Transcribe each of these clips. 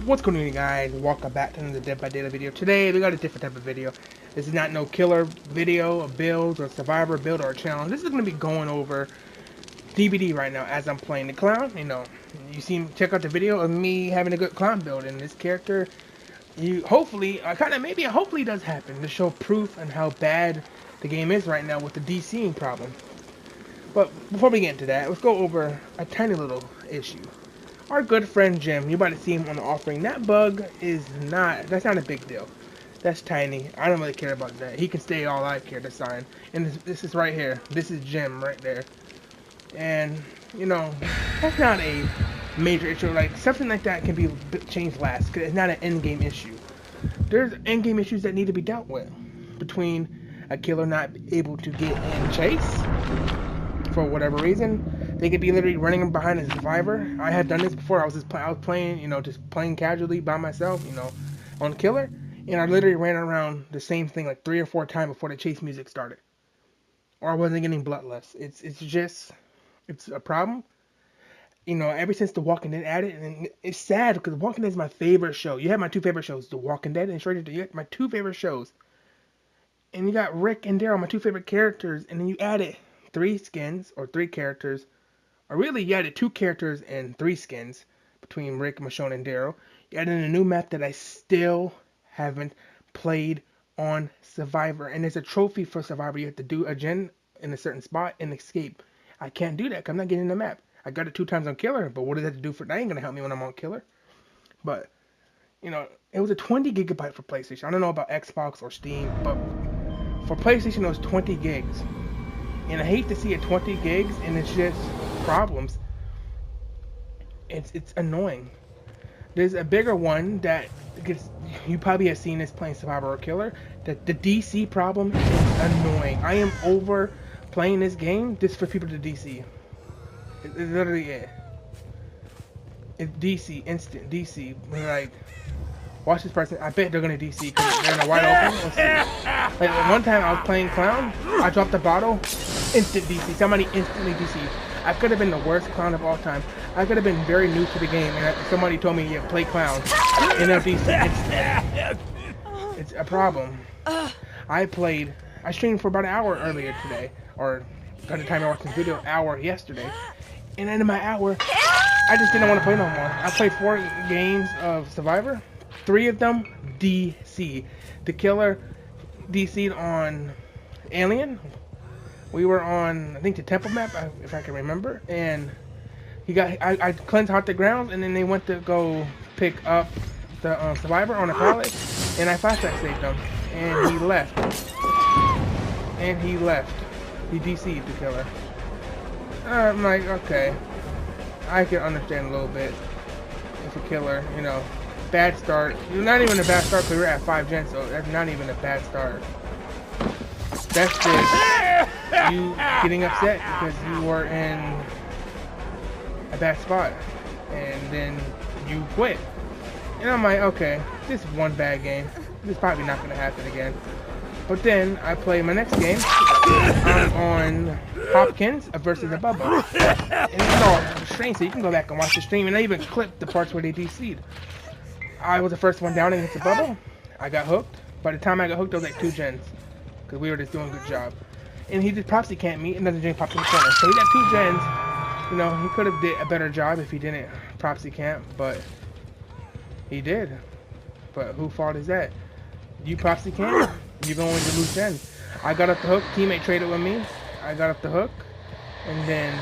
What's going on, guys? Welcome back to another Dead by Daylight video. Today we got a different type of video. This is not no killer video, a build, or survivor build, or a challenge. This is going to be going over DBD right now as I'm playing the clown. You know, you see, check out the video of me having a good clown build, and this character, hopefully does happen to show proof on how bad the game is right now with the DCing problem. But before we get into that, let's go over a tiny little issue. Our good friend Jim, you about to see him on the offering. That bug that's not a big deal. That's tiny. I don't really care about that. He can stay all I care to sign. And this is right here. This is Jim right there. And, you know, that's not a major issue. Like, something like that can be changed last, because it's not an end-game issue. There's end-game issues that need to be dealt with. Between a killer not able to get in chase, for whatever reason. They could be literally running behind a survivor. I had done this before. I was playing, you know, just playing casually by myself, you know, on killer, and I literally ran around the same thing like 3 or 4 times before the chase music started, or I wasn't getting bloodless. It's a problem. You know, ever since The Walking Dead added, and it's sad because The Walking Dead is my favorite show. You have my 2 favorite shows, The Walking Dead and Stranger Things. You have my 2 favorite shows, and you got Rick and Daryl, my 2 favorite characters, and then you added 3 skins or 3 characters. Or really, you added 2 characters and 3 skins between Rick, Michonne, and Daryl. You added a new map that I still haven't played on Survivor. And there's a trophy for Survivor. You have to do a gen in a certain spot and escape. I can't do that because I'm not getting the map. I got it 2 times on Killer, but what does that have to do for... That ain't going to help me when I'm on Killer. But, you know, it was a 20 gigabyte for PlayStation. I don't know about Xbox or Steam, but for PlayStation, it was 20 gigs. And I hate to see it 20 gigs, and it's just... problems. It's annoying. There's a bigger one that you probably have seen this playing Survivor or Killer. That the DC problem is annoying. I am over playing this game just for people to DC. It's literally it. It's DC, instant DC. Like, watch this person. I bet they're gonna DC because they're in a wide open. Like one time I was playing clown, I dropped a bottle, instant DC. Somebody instantly DC'd. I could have been the worst clown of all time. I could have been very new to the game, and somebody told me, yeah, play clown. And it's a problem. I streamed for about an hour earlier today, or by the time I watched this video, hour yesterday. And then in my hour, I just didn't want to play no more. I played 4 games of Survivor. 3 of them, DC. The killer DC'd on Alien. We were on, I think, the temple map, if I can remember, and I cleansed out the grounds, and then they went to go pick up the survivor on a pallet, and I flashback saved him, and he left. He DC'd the killer. I'm like, okay, I can understand a little bit. It's a killer, you know, bad start. Not even a bad start because we're at 5 gens, so that's not even a bad start. That's just you getting upset because you were in a bad spot, and then you quit. And I'm like, okay, this is one bad game. This is probably not going to happen again. But then I play my next game. I'm on Hopkins versus a Bubba. And it's all strange, so you can go back and watch the stream. And I even clipped the parts where they DC'd. I was the first one down against the Bubba. I got hooked. By the time I got hooked, I was like 2 gens. Because we were just doing a good job. And he just Propsy can't meet another gen popped in the corner. So he got 2 gens. You know, he could have did a better job if he didn't Propsy camp, but he did. But who fault is that? You Propsy camp, you're going to lose gens. I got up the hook, teammate traded with me. I got up the hook, and then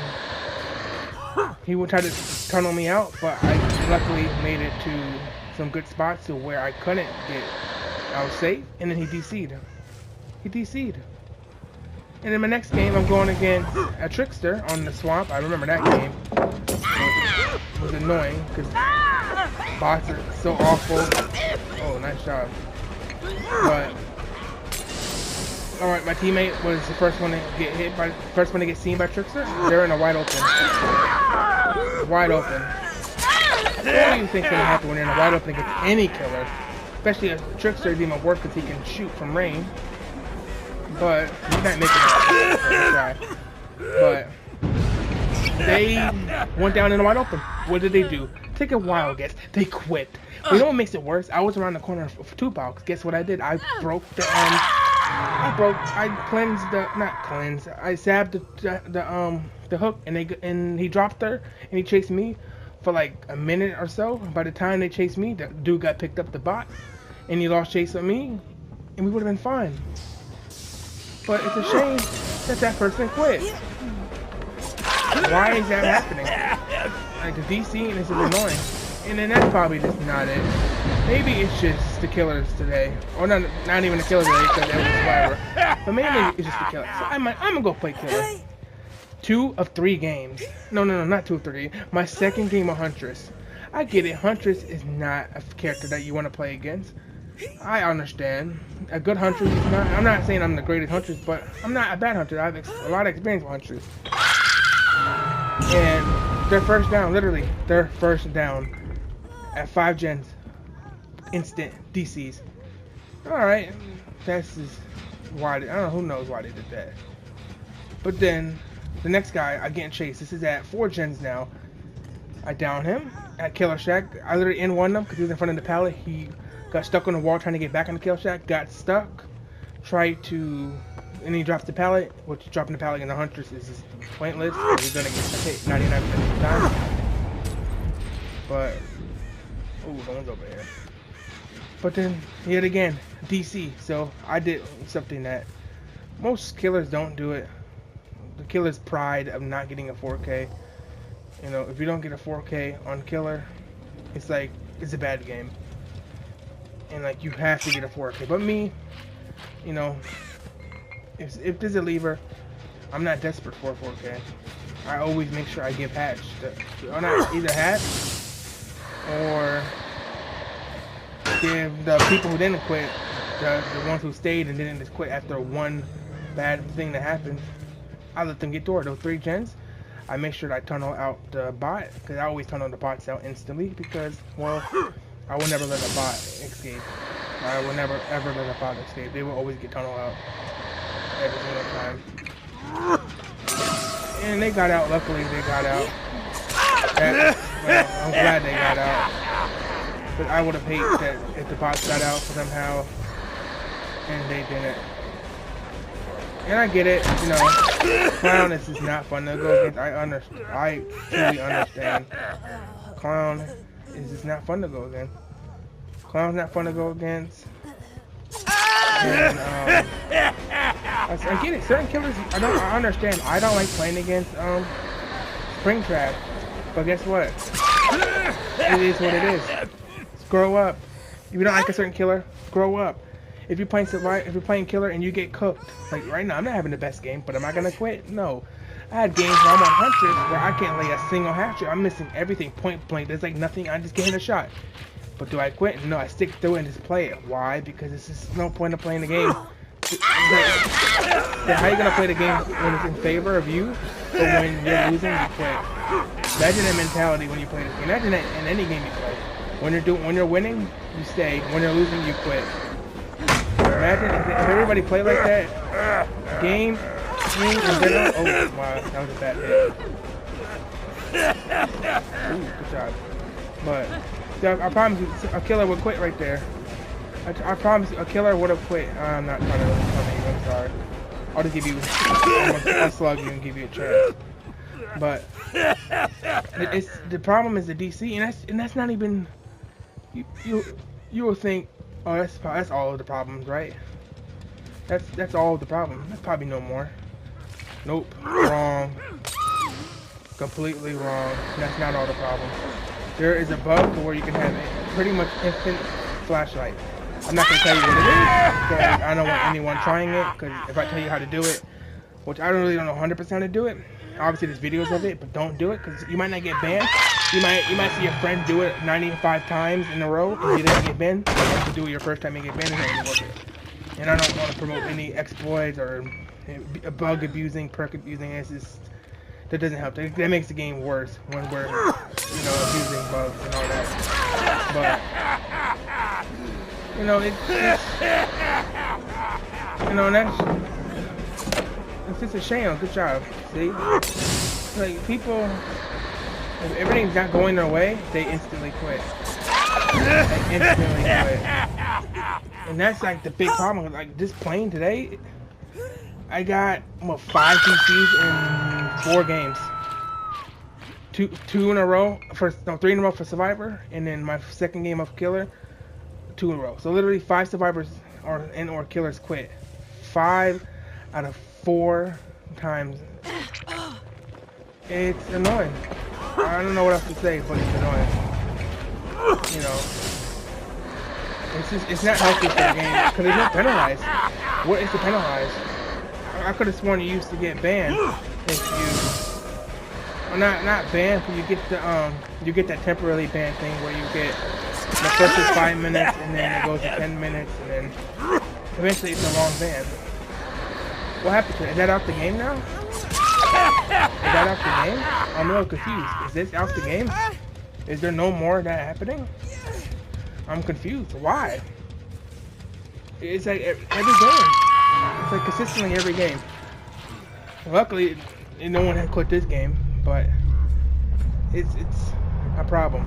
he would try to tunnel me out, but I luckily made it to some good spots to where I couldn't get out safe, and then he DC'd. He DC'd. And in my next game, I'm going against a Trickster on the swamp. I remember that game. It was annoying because bots are so awful. Oh, nice job. But alright, my teammate was the first one to get seen by Trickster. They're in a wide open. Wide open. What do you think's gonna happen when you're in a wide open against any killer? Especially a Trickster is even worse because he can shoot from range. But he's not making it. But they went down in the wide open. What did they do? Take a wild guess. They quit. But you know what makes it worse? I was around the corner of 2 box. Guess what I did? I broke the I cleansed the not cleansed. I stabbed the hook and he dropped her and he chased me for like a minute or so. By the time they chased me, the dude got picked up the bot and he lost chase on me and we would have been fine. But it's a shame that that person quit. Why is that happening? Like the DC and this is annoying. And then that's probably just not it. Maybe it's just the killers today. Or not even the killers today because it was a survivor. But maybe it's just the killer. So I'm gonna go play killer. 2 of 3 games. No, not 2 of 3. My second game of Huntress. I get it. Huntress is not a character that you want to play against. I understand. A good Huntress is not. I'm not saying I'm the greatest Huntress, but I'm not a bad Hunter. I have a lot of experience with Huntress. And their first down, literally, their first down at 5 gens. Instant DCs. Alright. That's just why. I don't know. Who knows why they did that. But then, the next guy, I get chased. This is at 4 gens now. I down him at Killer Shack. I literally N1'd him because he was in front of the pallet. He got stuck on the wall trying to get back on the Kill Shack. Got stuck. Tried to... And he drops the pallet. Which dropping the pallet in the Huntress is just pointless. He's going to get hit 99% of the time. But... Ooh, no one's over here. But then, yet again, DC. So, I did something that most killers don't do it. The killer's pride of not getting a 4K. You know, if you don't get a 4K on killer, it's like, it's a bad game. And like, you have to get a 4K. But me, you know, if there's a lever, I'm not desperate for a 4K. I always make sure I get patched. Or not either hatched, or give the people who didn't quit, the ones who stayed and didn't just quit after one bad thing that happened, I let them get through it. Those 3 gens, I make sure that I tunnel out the bot, because I always tunnel the bots out instantly, because, well, I will never let a bot escape. I will never ever let a bot escape. They will always get tunneled out every single time. And they got out. Luckily, they got out. Well, I'm glad they got out. But I would have hated that if the bots got out somehow and they didn't. And I get it, you know, Clown is just not fun to go against. I truly understand. Clown is just not fun to go against. Clown's not fun to go against. And, I get it, certain killers, I understand. I don't like playing against, Springtrap. But guess what? It is what it is. Just grow up. If you don't like a certain killer, grow up. If you're playing killer and you get cooked, like right now, I'm not having the best game, but am I gonna quit? No. I had games where I'm on Huntress where I can't lay a single hatchet. I'm missing everything point blank. There's like nothing. I just get hit a shot. But do I quit? No, I stick through it and just play it. Why? Because it's just no point of playing the game. How are you gonna play the game when it's in favor of you, but when you're losing, you quit? Imagine that mentality when you play this game. Imagine that in any game you play. When you're winning, you stay. When you're losing, you quit. Imagine if everybody played like that. Game in general. Oh wow, that was a bad hit. Ooh, good job. But I promise you, a killer would quit right there. I promise you, a killer would have quit. I'm not trying to really come at you. I'm sorry. I'll just give you. I'll slug you and give you a chance. But the problem is the DC, and that's not even. You will think, oh, that's all of the problems, right? That's all of the problems. That's probably no more. Nope, wrong. Completely wrong. That's not all the problems. There is a bug to where you can have a pretty much instant flashlight. I'm not gonna tell you what it is because I don't want anyone trying it. Because if I tell you how to do it, which I really don't know 100% how to do it. Obviously, there's videos of it, but don't do it because you might not get banned. You might see your friend do it 95 times in a row and you didn't get banned. But once you do it your first time and get banned, it's not gonna work it. And I don't want to promote any exploits or bug abusing, perk abusing. It's just that doesn't help. That makes the game worse when we're abusing bugs and all that. But it's just a shame. Good job. See, like people If everything's not going their way, they instantly quit. They instantly quit. And that's like the big problem. Like this playing today, I got 5 DCs in 4 games. Two in a row for 3 in a row for Survivor, and then my second game of Killer, 2 in a row. So literally 5 Survivors or Killers quit. 5 out of 4 times. It's annoying. I don't know what else to say, but it's annoying. You know, it's not healthy for the game because it's not penalized. What is to penalize? I could have sworn you used to get banned if you, well, not banned, but you get that temporarily banned thing where you get the first is 5 minutes and then it goes to 10 minutes and then eventually it's a long ban. What happened to it? Is that out the game now? Is that out the game? I'm a little confused. Is this out the game? Is there no more of that happening? I'm confused. Why? It's like every game. It's like consistently every game. Luckily, no one had quit this game, but it's a problem.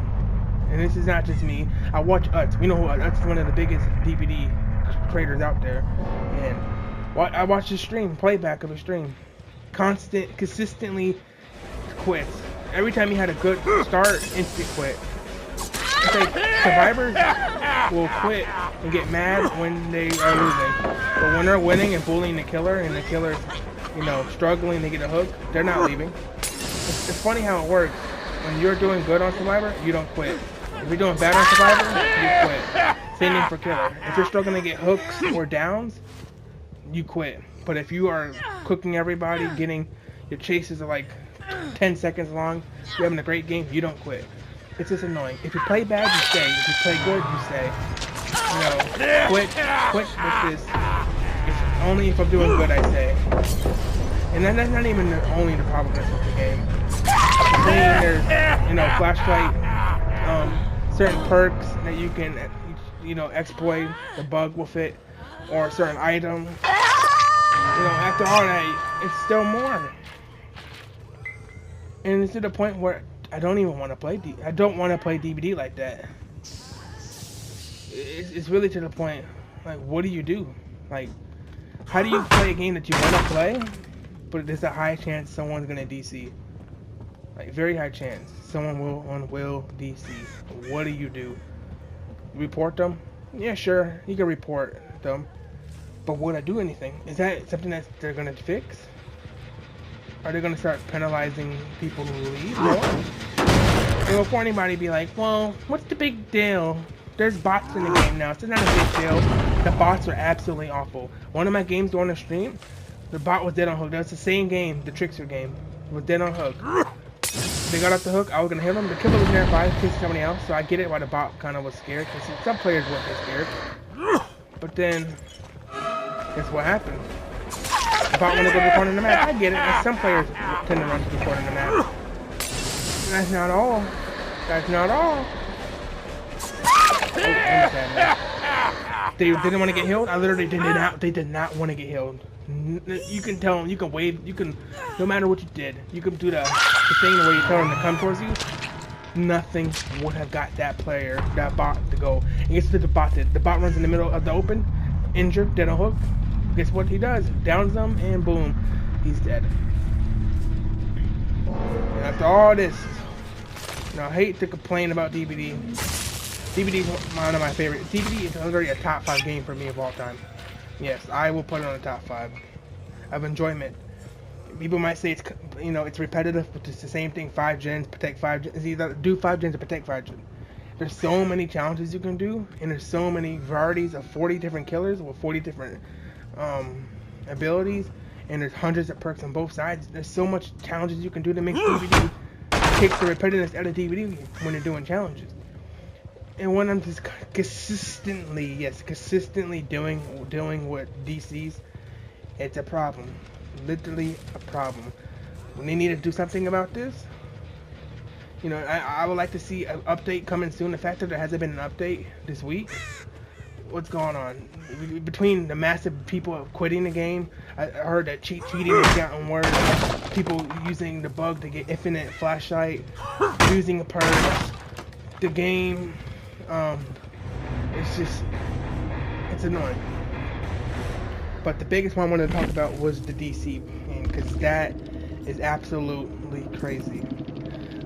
And this is not just me. I watch Utz. We know who Utz is, one of the biggest DVD creators out there. And I watch his stream, playback of his stream. Consistently quits. Every time he had a good start, instant quit. It's like survivors will quit and get mad when they are losing. But when they're winning and bullying the killer and the killer's, you know, struggling to get a hook, they're not leaving. It's funny how it works. When you're doing good on Survivor, you don't quit. If you're doing bad on Survivor, you quit. Same thing for Killer. If you're struggling to get hooks or downs, you quit. But if you are cooking everybody, getting your chases are like 10 seconds long, you're having a great game, you don't quit. It's just annoying. If you play bad, you stay. If you play good, you stay. You know, quit with this. It's only if I'm doing good, I say. And then that's not even only the problem that's with the game. There's, you know, flashlight, certain perks that you can, you know, exploit the bug with it, or a certain item. You know, after all that, it's still more. And it's to the point where I don't even want to play I don't want to play DBD like that. It's really to the point, like, what do you do? Like, how do you play a game that you want to play, but there's a high chance someone's gonna DC? Like, very high chance someone will DC. What do you do? Report them? Yeah, sure, you can report them. But would I do anything? Is that something that they're gonna fix? Are they gonna start penalizing people who leave? No. And before anybody be like, well, what's the big deal? There's bots in the game now. It's not a big deal. The bots are absolutely awful. One of my games during the stream, the bot was dead on hook. That's the same game, the Trickster game. It was dead on hook. They got off the hook. I was gonna hit him. The killer was nearby, chasing somebody else. So I get it why the bot kind of was scared. Because some players weren't scared. But then, guess what happened? The bot wanted to go to the corner of the map. I get it. And some players tend to run to the corner of the map. And that's not all. That's not all. Oh, they didn't want to get healed. I literally did not. They did not want to get healed. You can tell them. You can wave. You can, no matter what you did, you can do the thing where you tell them to come towards you. Nothing would have got that player, that bot, to go. And guess what the bot did? The bot runs in the middle of the open, injured, dead on hook. Guess what he does? Downs them, and boom, he's dead. And after all this, you know, I hate to complain about DBD. DBD is one of my favorite. DBD is already a top 5 game for me of all time. Yes, I will put it on the top 5 of enjoyment. People might say it's, you know, it's repetitive, but it's the same thing. 5 gens, protect 5 gens. It's either do 5 gens or protect 5 gens. There's so many challenges you can do, and there's so many varieties of 40 different killers with 40 different abilities, and there's hundreds of perks on both sides. There's so much challenges you can do to make DBD takes the repetitiveness out of DBD when you're doing challenges. And when I'm just consistently doing with DCs, it's a problem. Literally a problem. When they need to do something about this, you know, I would like to see an update coming soon. The fact that there hasn't been an update this week what's going on between the massive people quitting the game. I heard that cheating has gotten worse. People using the bug to get infinite flashlight, using a purge. The game, it's annoying. But the biggest one I wanted to talk about was the DC game, because that is absolutely crazy.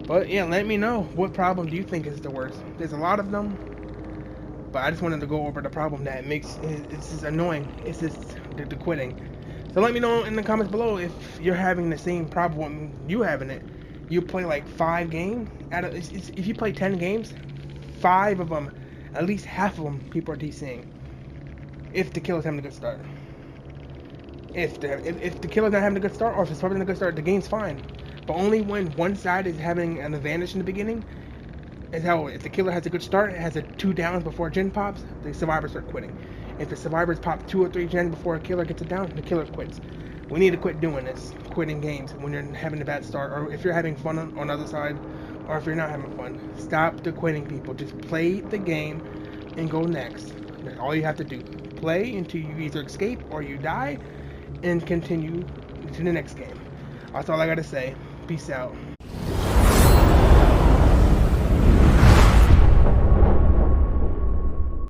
But yeah, let me know, what problem do you think is the worst? There's a lot of them, but I just wanted to go over the problem that makes it's just annoying. It's just the quitting. So let me know in the comments below if you're having the same problem you having it. You play like 5 games if you play 10 games, 5 of them, at least half of them, people are DCing. If the killer's having a good start. If the killer's not having a good start, or if it's having a good start, the game's fine. But only when one side is having an advantage in the beginning is how, if the killer has a good start, it has 2 downs before gen pops, the survivors start quitting. If the survivors pop 2 or 3 gen before a killer gets a down, the killer quits. We need to quit doing this, quitting games when you're having a bad start, or if you're having fun on the other side, or if you're not having fun. Stop the quitting, people. Just play the game and go next. That's all you have to do. Play until you either escape or you die, and continue to the next game. That's all I gotta say. Peace out.